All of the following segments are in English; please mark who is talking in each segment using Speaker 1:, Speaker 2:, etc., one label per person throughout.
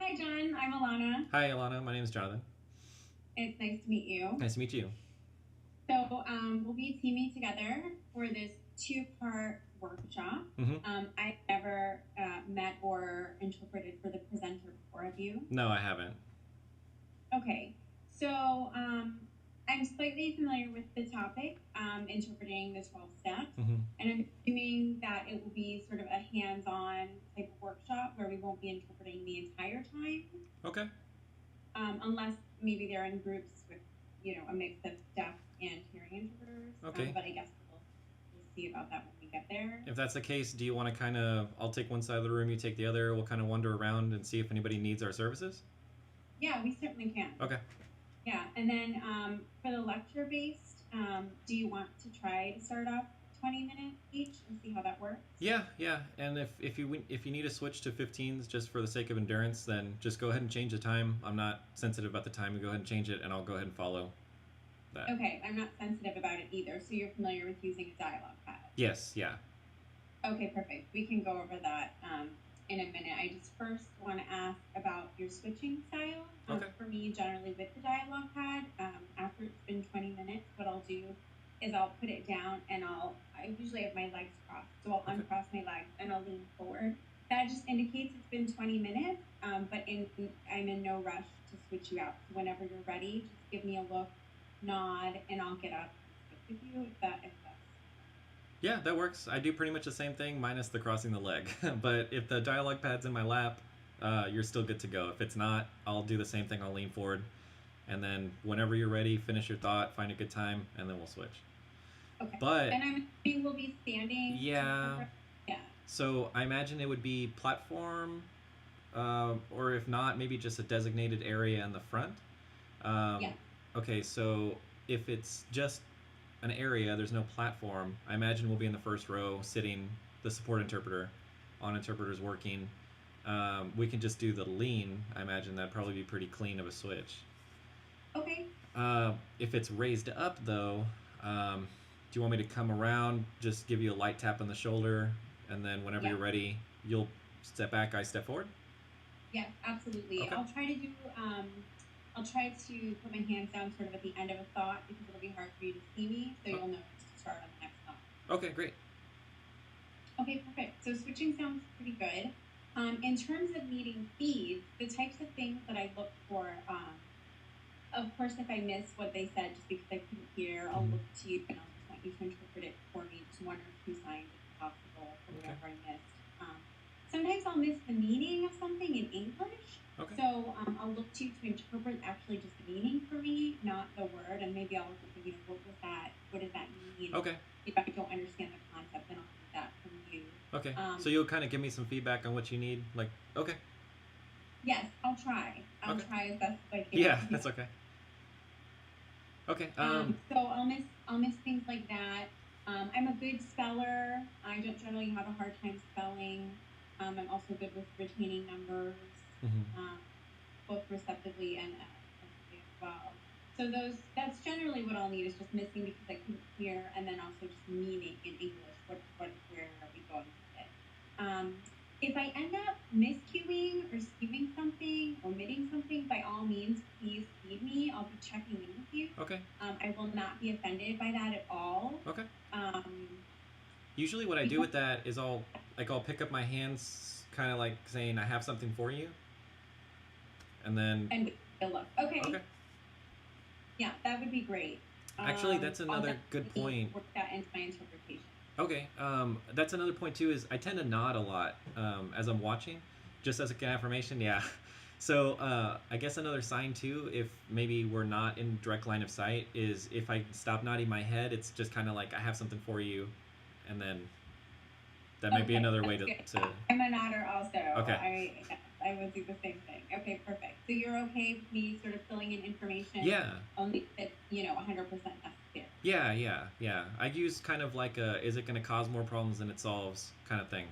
Speaker 1: Hi, John. I'm Alana.
Speaker 2: Hi, Alana. My name is Jonathan.
Speaker 1: It's nice to meet you.
Speaker 2: Nice to meet you.
Speaker 1: We'll be teaming together for this two-part workshop.
Speaker 2: hmm
Speaker 1: I've never met or interpreted for the presenter before. Have you?
Speaker 2: No, I haven't.
Speaker 1: Okay. So, I'm slightly familiar with the topic, interpreting the 12 steps,
Speaker 2: hmm
Speaker 1: and I'm assuming that it will be sort of a hands-on type of workshop where we won't be interpreting the entire time.
Speaker 2: Okay.
Speaker 1: Unless maybe they're in groups with, a mix of deaf and hearing interpreters.
Speaker 2: Okay.
Speaker 1: But I guess we'll see about that when we get there.
Speaker 2: If that's the case, do you want to kind of? I'll take one side of the room, you take the other. We'll kind of wander around and see if anybody needs our services.
Speaker 1: Yeah, we certainly can.
Speaker 2: Okay.
Speaker 1: Yeah, and then for the lecture based, do you want to try to start off 20 minutes each and see how that works?
Speaker 2: Yeah, yeah. And if you need to switch to 15s just for the sake of endurance, then just go ahead and change the time. I'm not sensitive about the time. You go ahead and change it, and I'll go ahead and follow that.
Speaker 1: Okay, I'm not sensitive about it either. So you're familiar with using a dialogue pad?
Speaker 2: Yes. Yeah.
Speaker 1: Okay, perfect. We can go over that in a minute. I just first want to ask about your switching style.
Speaker 2: Okay.
Speaker 1: For me, generally with the dialogue pad, after it's been 20 minutes, what I'll do is I'll put it down and I usually have my legs crossed. So I'll
Speaker 2: Okay.
Speaker 1: uncross my legs and I'll lean forward. That just indicates it's been 20 minutes, but I'm in no rush to switch you out. So whenever you're ready, just give me a look, nod, and I'll get up and switch with you if that's
Speaker 2: Yeah, that works. I do pretty much the same thing, minus the crossing the leg. But if the dialogue pad's in my lap, you're still good to go. If it's not, I'll do the same thing. I'll lean forward, and then whenever you're ready, finish your thought, find a good time, and then we'll switch.
Speaker 1: okay.
Speaker 2: But
Speaker 1: And I'm assuming we'll be standing.
Speaker 2: yeah,
Speaker 1: Yeah.
Speaker 2: so I imagine it would be platform, or if not, maybe just a designated area in the front. Um,
Speaker 1: Yeah.
Speaker 2: okay, so if it's just an area, there's no platform. I imagine we'll be in the first row, sitting the support interpreter, on interpreters working. We can just do the lean. I imagine that'd probably be pretty clean of a switch.
Speaker 1: Okay.
Speaker 2: If it's raised up though, do you want me to come around, just give you a light tap on the shoulder, and then whenever
Speaker 1: Yeah.
Speaker 2: you're ready, you'll step back, I step forward?
Speaker 1: Yeah. Absolutely.
Speaker 2: Okay.
Speaker 1: I'll try to do. I'll try to put my hands down sort of at the end of a thought because it'll be hard for you to see me, so you'll know to start on the next thought.
Speaker 2: Okay, great.
Speaker 1: Okay. Perfect. So switching sounds pretty good. In terms of needing feeds, the types of things that I look for. Of course, if I miss what they said just because I couldn't hear, I'll look to you and I'll just want you to interpret it for me, just one or two signs if possible for
Speaker 2: Okay.
Speaker 1: whatever I missed. Sometimes I'll miss the meaning of something in English.
Speaker 2: Okay.
Speaker 1: So I'll look to you to interpret actually just the meaning for me, not the word, and maybe I'll look at, what was that? What does that mean?
Speaker 2: Okay.
Speaker 1: If I don't understand the concept, then I'll get that from you.
Speaker 2: Okay. So you'll kind of give me some feedback on what you need, like, okay.
Speaker 1: Yes, I'll try. I'll
Speaker 2: Okay.
Speaker 1: try as best as I can.
Speaker 2: Yeah, that's okay. Okay.
Speaker 1: So I'll miss things like that. I'm a good speller. I don't generally have a hard time spelling. I'm also good with retaining numbers,
Speaker 2: mhm.
Speaker 1: both receptively and effectively as well. So that's generally what I'll need is just missing because I couldn't hear, and then also just meaning in English. Where are we going with it? If I end up miscuing or skewing something, omitting something, by all means, please feed me. I'll be checking in with you.
Speaker 2: Okay.
Speaker 1: I will not be offended by that at all.
Speaker 2: Okay.
Speaker 1: Um,
Speaker 2: Usually, what I do with that is I'll pick up my hands, kind of like saying I have something for you, and then.
Speaker 1: and look. Okay.
Speaker 2: Okay.
Speaker 1: Yeah, that would be great.
Speaker 2: Actually, that's
Speaker 1: I'll
Speaker 2: another good
Speaker 1: definitely
Speaker 2: point.
Speaker 1: Work that into my interpretation.
Speaker 2: Okay. That's another point too. Is I tend to nod a lot as I'm watching, just as an affirmation. Yeah. So I guess another sign too, if maybe we're not in direct line of sight, is if I stop nodding my head, it's just kind of like I have something for you, and then that might be
Speaker 1: Okay,
Speaker 2: another way
Speaker 1: that's
Speaker 2: to.
Speaker 1: good. I'm a nodder also.
Speaker 2: Okay.
Speaker 1: I would do the same thing. Okay, perfect. So you're okay with me sort of filling in information
Speaker 2: Yeah.
Speaker 1: only if it's 100% necessary.
Speaker 2: Yeah. I use kind of like a, is it going to cause more problems than it solves kind of thing.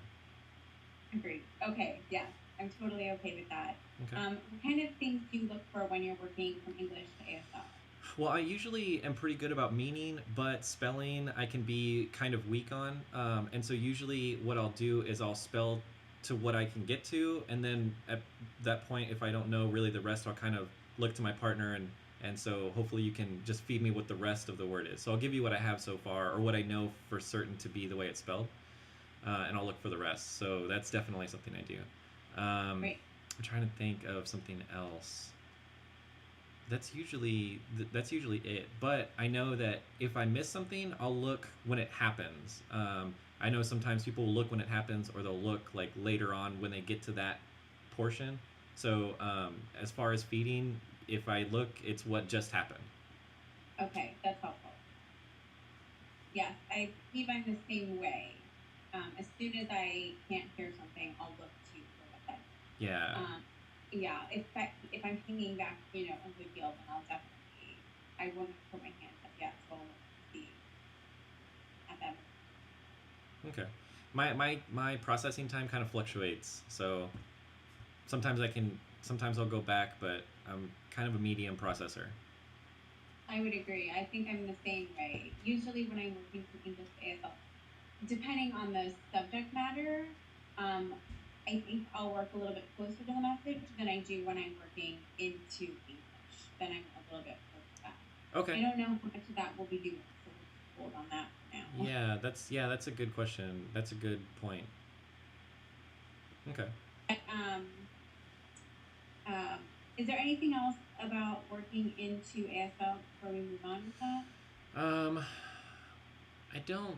Speaker 1: Agreed. Okay, yeah, I'm totally okay with that.
Speaker 2: Okay.
Speaker 1: What kind of things do you look for when you're working from English to ASL?
Speaker 2: Well, I usually am pretty good about meaning, but spelling I can be kind of weak on. And so usually what I'll do is I'll spell to what I can get to, and then at that point, if I don't know really the rest, I'll kind of look to my partner, and so hopefully you can just feed me what the rest of the word is. So I'll give you what I have so far, or what I know for certain to be the way it's spelled, and I'll look for the rest. So that's definitely something I do.
Speaker 1: Right.
Speaker 2: I'm trying to think of something else. That's usually it. But I know that if I miss something, I'll look when it happens. I know sometimes people will look when it happens, or they'll look like later on when they get to that portion. So as far as feeding, if I look, it's what just happened.
Speaker 1: Okay, that's helpful. Yes, I believe I'm the same way. As soon as I can't hear something, I'll look to for what that.
Speaker 2: Yeah.
Speaker 1: Yeah, if I'm hanging back, a good deal, then I'll definitely. I wouldn't put my hands up yet, so I'll look to see at that.
Speaker 2: Okay. My processing time kind of fluctuates. So sometimes I'll go back, but I'm kind of a medium processor.
Speaker 1: I would agree. I think I'm the same way. Usually, when I'm working for English ASL, depending on the subject matter, um, I think I'll work a little bit closer to the message than I do when I'm working into English. Then I'm a little bit closer to that. I
Speaker 2: Okay.
Speaker 1: don't know how much of that will be doing, so we'll just hold on that for now.
Speaker 2: Yeah, that's a good question. That's a good point. Okay.
Speaker 1: Um, um, is there anything else about working into ASL before we move on with that?
Speaker 2: Um, I don't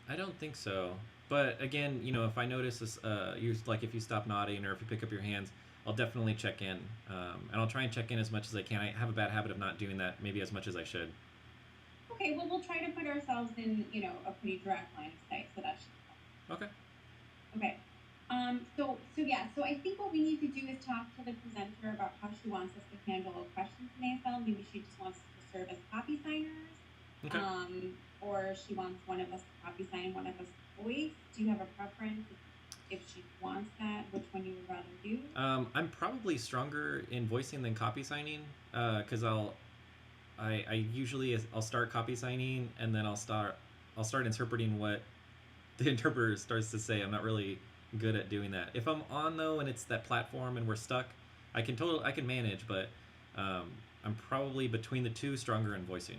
Speaker 2: I don't think so. But again, if I notice this, you like if you stop nodding or if you pick up your hands, I'll definitely check in, and I'll try and check in as much as I can. I have a bad habit of not doing that, maybe as much as I should.
Speaker 1: Okay, well, we'll try to put ourselves in, a pretty direct line of sight, so that should help.
Speaker 2: Okay.
Speaker 1: Okay. So yeah, so I think what we need to do is talk to the presenter about how she wants us to handle questions in ASL. Maybe she just wants us to serve as copy signers,
Speaker 2: Okay.
Speaker 1: or she wants one of us to copy sign, one of us to voice. Do you have a preference if she wants that? Which one you would rather do?
Speaker 2: I'm probably stronger in voicing than copy signing, because I usually I'll start copy signing and then I'll start interpreting what the interpreter starts to say. I'm not really good at doing that. If I'm on though and it's that platform and we're stuck, I can manage, but um, I'm probably between the two stronger in voicing.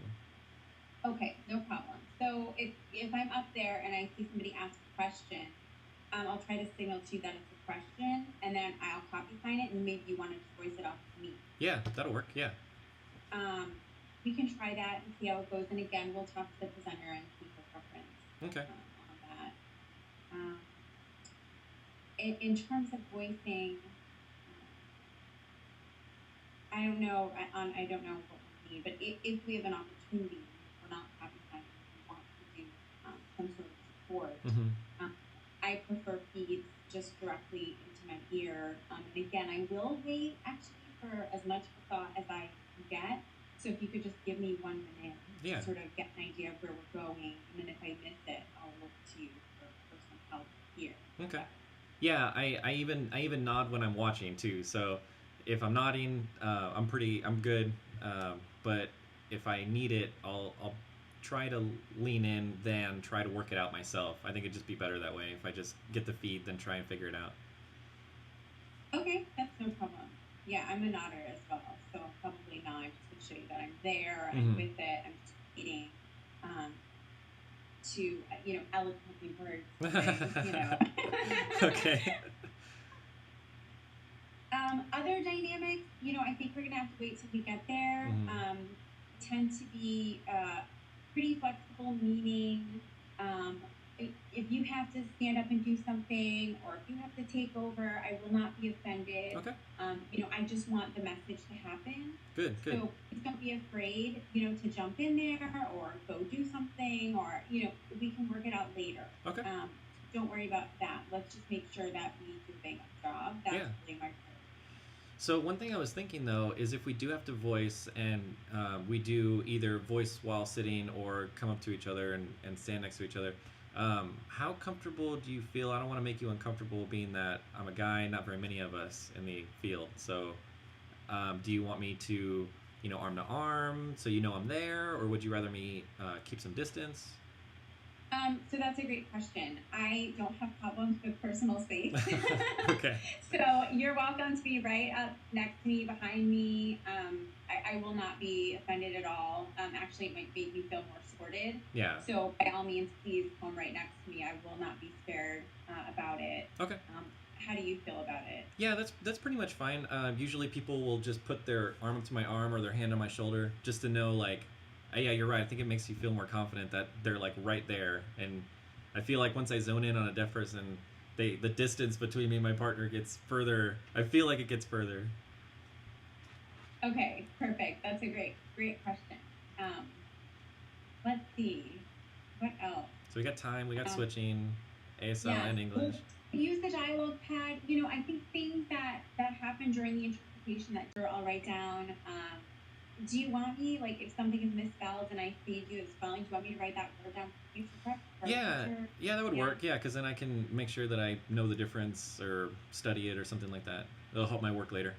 Speaker 1: Okay, no problem. So if I'm up there and I see somebody ask a question, I'll try to signal to you that it's a question, and then I'll copy sign it, and maybe you want to just voice it off to me.
Speaker 2: Yeah, that'll work. Yeah.
Speaker 1: Um, we can try that and see how it goes. And again, we'll talk to the presenter and see her preference
Speaker 2: Okay.
Speaker 1: on that. Um, in terms of voicing, I don't know. I don't know what we need, but if we have an opportunity, we're not copy signing, we want to do some sort of support.
Speaker 2: Mm-hmm.
Speaker 1: Um, I prefer feeds just directly into my ear. And again, I will wait actually for as much thought as I can get. So if you could just give me 1 minute
Speaker 2: Yeah.
Speaker 1: to sort of get an idea of where we're going, and then if I miss it, I'll look to you for some help here.
Speaker 2: Okay. Yeah, I even nod when I'm watching too. So if I'm nodding, I'm good. But if I need it, I'll try to lean in, then try to work it out myself. I think it'd just be better that way if I just get the feed, then try and figure it out.
Speaker 1: Okay, that's no problem. Yeah, I'm a nodder as well, so I'll probably nod just to show you that I'm there, I'm
Speaker 2: Mm-hmm.
Speaker 1: with it, I'm just waiting um, to, eloquently word things.
Speaker 2: Okay.
Speaker 1: Other dynamics, I think we're gonna have to wait till we get there.
Speaker 2: Mhm.
Speaker 1: Tend to be pretty flexible, meaning um, if you have to stand up and do something, or if you have to take over, I will not be offended.
Speaker 2: Okay.
Speaker 1: I just want the message to happen.
Speaker 2: Good. Good.
Speaker 1: So please don't be afraid, to jump in there or go do something, or we can work it out later.
Speaker 2: Okay.
Speaker 1: Don't worry about that. Let's just make sure that we do a bang up job. That's
Speaker 2: Yeah.
Speaker 1: really my priority.
Speaker 2: So one thing I was thinking though is if we do have to voice and we do either voice while sitting or come up to each other and stand next to each other, how comfortable do you feel? I don't want to make you uncomfortable being that I'm a guy, not very many of us in the field. So do you want me to, arm to arm so I'm there, or would you rather me keep some distance?
Speaker 1: So that's a great question. I don't have problems with personal space.
Speaker 2: Okay.
Speaker 1: So you're welcome to be right up next to me, behind me. I will not be offended at all. Actually, it might make me feel more supported.
Speaker 2: Yeah.
Speaker 1: So by all means, please come right next to me. I will not be scared about it.
Speaker 2: Okay.
Speaker 1: How do you feel about it?
Speaker 2: Yeah, that's pretty much fine. Usually people will just put their arm up to my arm or their hand on my shoulder just to know like, yeah, you're right. I think it makes you feel more confident that they're like right there. And I feel like once I zone in on a deaf person, the distance between me and my partner gets further. I feel like it gets further.
Speaker 1: Okay, perfect. That's a great question. Um, let's see. What else?
Speaker 2: So we got time, we got
Speaker 1: Um,
Speaker 2: switching, ASL
Speaker 1: yes.
Speaker 2: and English.
Speaker 1: Use the dialogue pad. I think things that happen during the interpretation that I'll write down. Do you want me, like, if something is misspelled and I see you the spelling, do you want me to write that word down for future prep? For
Speaker 2: Yeah,
Speaker 1: future?
Speaker 2: yeah, that would
Speaker 1: Yeah,
Speaker 2: work. Yeah, because then I can make sure that I know the difference or study it or something like that. It'll help my work later.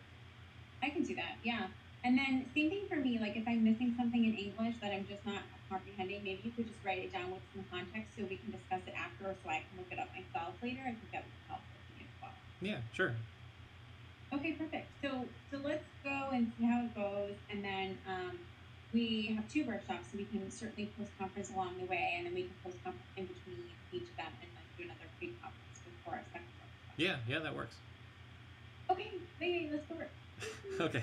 Speaker 1: I can do that. Yeah. And then same thing for me. Like if I'm missing something in English that I'm just not comprehending, maybe you could just write it down with some context so we can discuss it after, so I can look it up myself later. I think that would be helpful for me as well.
Speaker 2: Yeah, sure.
Speaker 1: Okay, perfect. So let's go and see how it goes, and then we have two workshops, so we can certainly post conference along the way, and then we can post conference in between each of them, and then do another pre conference before our second workshop.
Speaker 2: Yeah, that works.
Speaker 1: Okay, let's go.
Speaker 2: Okay.